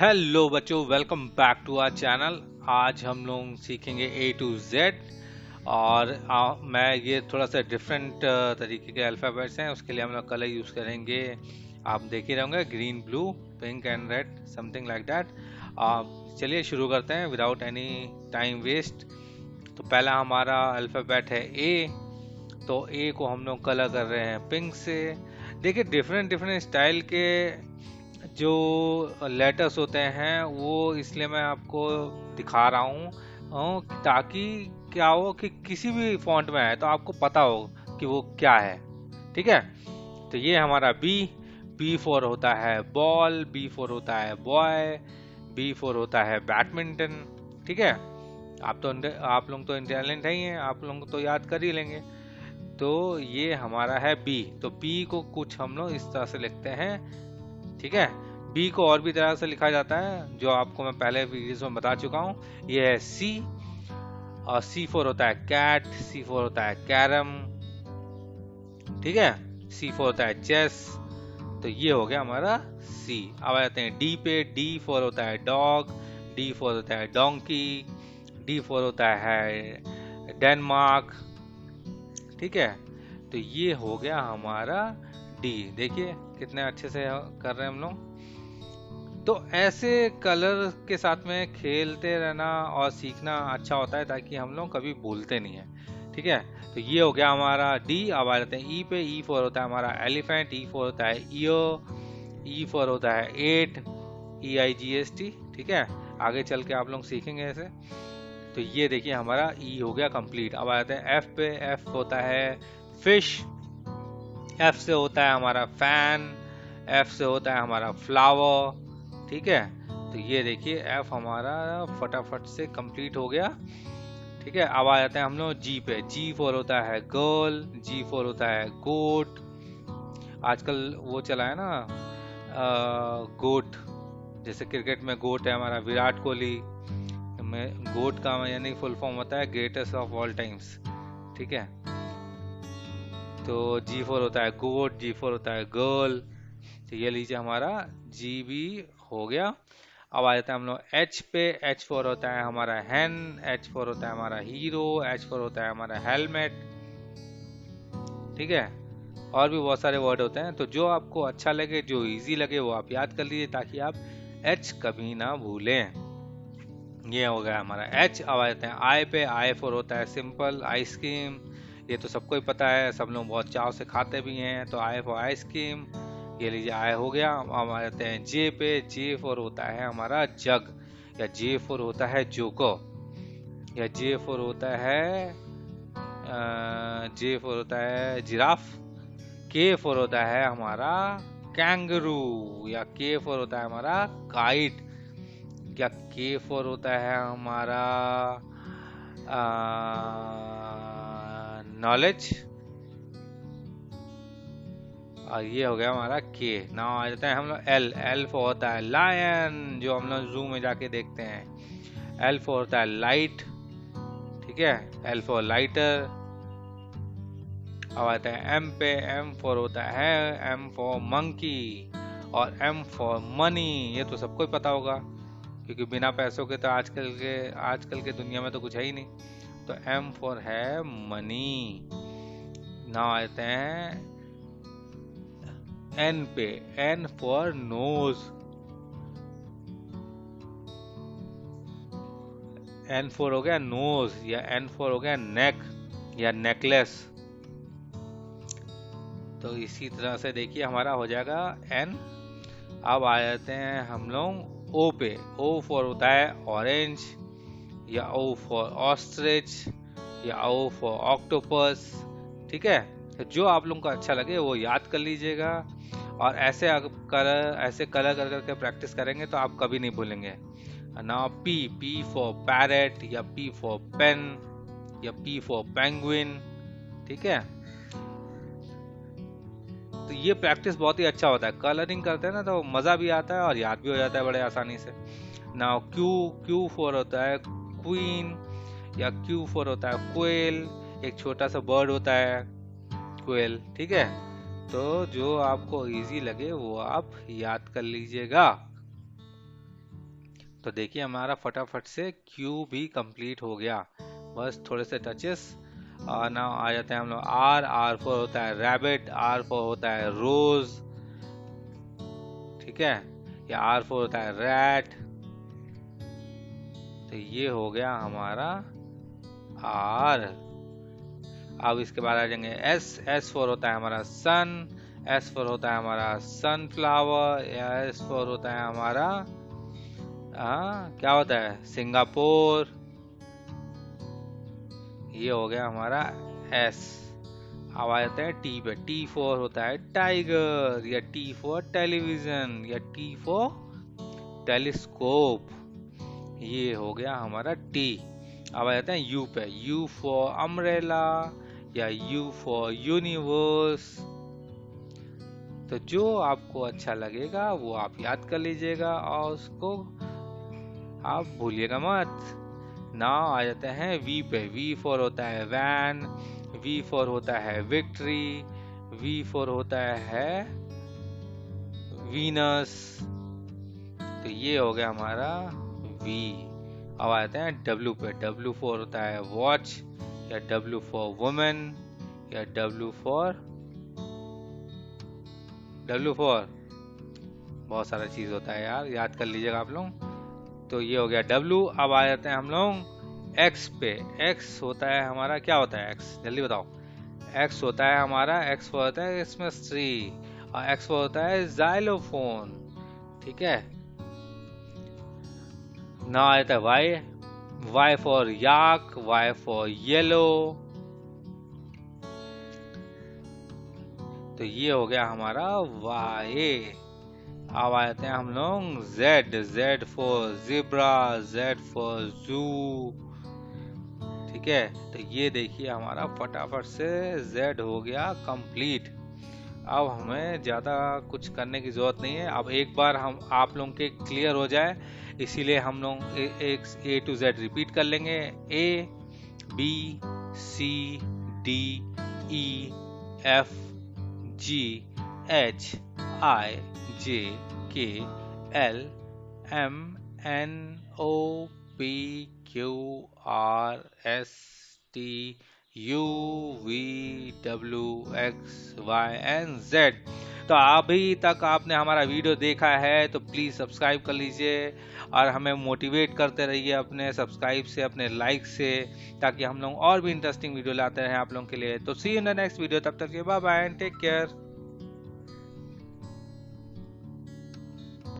Hello बच्चों, welcome back to our channel. आज हम लोग सीखेंगे ए टू जेड। और मैं ये थोड़ा सा डिफरेंट तरीके के अल्फ़ाबेट्स हैं, उसके लिए हम लोग कलर यूज़ करेंगे। आप देख ही रहोगे, green, blue, pink and red, something like that. चलिए शुरू करते हैं विदाउट एनी टाइम वेस्ट। तो पहला हमारा अल्फ़ाबेट है ए। तो ए को हम लोग कलर कर रहे हैं पिंक से। देखिए, डिफरेंट डिफरेंट स्टाइल के जो लेटर्स होते हैं वो इसलिए मैं आपको दिखा रहा हूँ ताकि क्या हो कि किसी भी फॉन्ट में है तो आपको पता हो कि वो क्या है। ठीक है। तो ये हमारा बी। बी फोर होता है बॉल, बी फोर होता है बॉय, बी फोर होता है बैडमिंटन। ठीक है। आप लोग तो इंटेलिजेंट ही हैं, आप लोग तो याद कर ही लेंगे। तो ये हमारा है बी। तो बी को कुछ हम लोग इस तरह से लिखते हैं। ठीक है। बी को और भी तरह से लिखा जाता है जो आपको मैं पहले वीडियोस में बता चुका हूँ। ये है सी। और सी फोर होता है कैट, सी फोर होता है कैरम। ठीक है। सी फोर होता है चेस। तो ये हो गया हमारा सी। अब आ जाते हैं डी पे। डी फोर होता है डॉग, डी फोर होता है डोंकी, डी फोर होता है डेनमार्क। ठीक है। तो ये हो गया हमारा डी। देखिए कितने अच्छे से कर रहे हैं हम लोग। तो ऐसे कलर के साथ में खेलते रहना और सीखना अच्छा होता है ताकि हम लोग कभी भूलते नहीं है। ठीक है। तो ये हो गया हमारा डी। अब आ जाते हैं ई पे। ई फोर होता है हमारा एलिफेंट, ई फोर होता है ईयर, ई फोर होता है एट, EIGHT। ठीक है। आगे चल के आप लोग सीखेंगे ऐसे। तो ये देखिए हमारा ई हो गया कंप्लीट। अब आ जाते हैं एफ पे। एफ होता है फिश, एफ से होता है हमारा फैन, एफ से होता है हमारा फ्लावर। ठीक है। तो ये देखिए एफ हमारा फटाफट से कंप्लीट हो गया। ठीक है। अब आ जाते हैं हम लोग जी पे। जी फोर होता है गर्ल, जी फोर होता है गोट। आजकल वो चला है ना, गोट। जैसे क्रिकेट में गोट है हमारा विराट कोहली। में गोट का यानी फुल फॉर्म होता है ग्रेटेस्ट ऑफ ऑल टाइम्स। ठीक है। तो जी फोर होता है गोट, जी फोर होता है गर्ल। तो ये लीजिए हमारा जी भी हो गया। अब आ जाता है हम लोग एच पे। एच फोर होता है हमारा हैन, एच फोर होता है हमारा हीरो, एच फोर होता है हमारा हेलमेट। ठीक है। और भी बहुत सारे वर्ड होते हैं, तो जो आपको अच्छा लगे, जो इजी लगे वो आप याद कर लीजिए ताकि आप एच कभी ना भूलें। ये हो गया हमारा एच। अब आ जाते हैं आई पे। आई फोर होता है सिंपल आइसक्रीम। ये तो सबको ही पता है, सब लोग बहुत चाव से खाते भी हैं। तो आई फॉर आइसक्रीम। ये लीजिए आय हो गया। हम आ जाते हैं जे पे। जे फोर होता है हमारा जग, या जे फोर होता है जोको, या जे फोर होता है जे फोर होता है जिराफ। के फोर होता है हमारा कैंगरू, या के फोर होता है हमारा काइट, या के फोर होता है हमारा नॉलेज। और ये हो गया हमारा के। नाउ आ जाता है हम लोग एल। एल फोर होता है लायन, जो हम लोग जू में जाके देखते हैं। एल फोर होता है लाइट। ठीक है। L four lighter. अब आता है एम पे। एम फोर होता है एम फॉर मंकी, और एम फॉर मनी। ये तो सबको ही पता होगा क्योंकि बिना पैसों के तो आजकल के दुनिया में तो कुछ है ही नहीं। तो एम फोर है मनी। नाउ आते हैं एन पे। N for nose. N for हो गया नोज, या एन फोर हो गया नेक या नेकलेस। तो इसी तरह से देखिए हमारा हो जाएगा एन। अब आ जाते हैं हम लोग ओ पे। ओ फॉर होता है ऑरेंज, या ओ फॉर ऑस्ट्रिच, या ओ फॉर ऑक्टोपस। ठीक है। तो जो आप लोगों को अच्छा लगे वो याद कर लीजिएगा, और ऐसे कलर कर करके प्रैक्टिस करेंगे तो आप कभी नहीं भूलेंगे। Now P. P for parrot, या पी फॉर पेन, या पी फॉर पेंगुइन। ठीक है। तो ये प्रैक्टिस बहुत ही अच्छा होता है। कलरिंग करते हैं ना तो मजा भी आता है और याद भी हो जाता है बड़े आसानी से। Now Q. क्यू फॉर होता है क्वीन, या क्यू फॉर होता है क्वेल। एक छोटा सा बर्ड होता है क्वेल। ठीक है। तो जो आपको इजी लगे वो आप याद कर लीजिएगा। तो देखिए हमारा फटाफट से क्यू भी कंप्लीट हो गया, बस थोड़े से टचेस। और ना आ जाते हैं हम लोग आर। आर फॉर होता है रैबिट, आर फॉर होता है रोज, ठीक है, या आर फॉर होता है रैट। तो ये हो गया हमारा आर। अब इसके बाद आ जाएंगे एस। एस फॉर होता है हमारा सन, एस फॉर होता है हमारा सनफ्लावर, या एस फॉर होता है हमारा क्या होता है सिंगापुर। ये हो गया हमारा एस। अब आ जाते हैं टी पे। टी फॉर होता है टाइगर, या टी फॉर टेलीविजन, या टी फॉर टेलीस्कोप। ये हो गया हमारा टी। अब आ जाते हैं यू पे। यू फॉर अम्ब्रेला, या यू फॉर यूनिवर्स। तो जो आपको अच्छा लगेगा वो आप याद कर लीजिएगा और उसको आप भूलिएगा मत। नाउ आ जाते हैं वी पे। वी फॉर होता है वैन, वी फॉर होता है विक्ट्री, वी फॉर होता है वीनस। तो ये हो गया हमारा वी। अब आ जाते हैं डब्ल्यू पे। डब्ल्यू फॉर होता है वॉच, या डब्ल्यू फॉर वुमेन, या डब्ल्यू फॉर बहुत सारा चीज होता है यार, याद कर लीजिएगा आप लोग। तो ये हो गया डब्ल्यू। अब आ जाते हैं हम लोग एक्स पे। एक्स होता है हमारा, क्या होता है एक्स, जल्दी बताओ। एक्स होता है हमारा, एक्स फॉर होता है क्रिसमस ट्री, और एक्स फॉर होता है जाइलोफोन, ठीक है। ना आ जाता है Y. Y for yak, Y for yellow. तो ये हो गया हमारा वाई। अब आ जाते हैं हम लोग Z. Z for zebra, Z for जू, ठीक है। तो ये देखिए हमारा फटाफट से जेड हो गया कंप्लीट। अब हमें ज्यादा कुछ करने की जरूरत नहीं है। अब एक बार हम आप लोगों के क्लियर हो जाए, इसीलिए हम लोग एक ए टू जेड रिपीट कर लेंगे। A B C D E F G H I J K L M N O P Q R S T U V W X Y and Z. तो अभी तक आपने हमारा वीडियो देखा है तो प्लीज सब्सक्राइब कर लीजिए और हमें मोटिवेट करते रहिए अपने सब्सक्राइब से, अपने लाइक से, ताकि हम लोग और भी इंटरेस्टिंग वीडियो लाते रहें आप लोगों के लिए। तो see you in the next video, तब तक के bye bye and take care.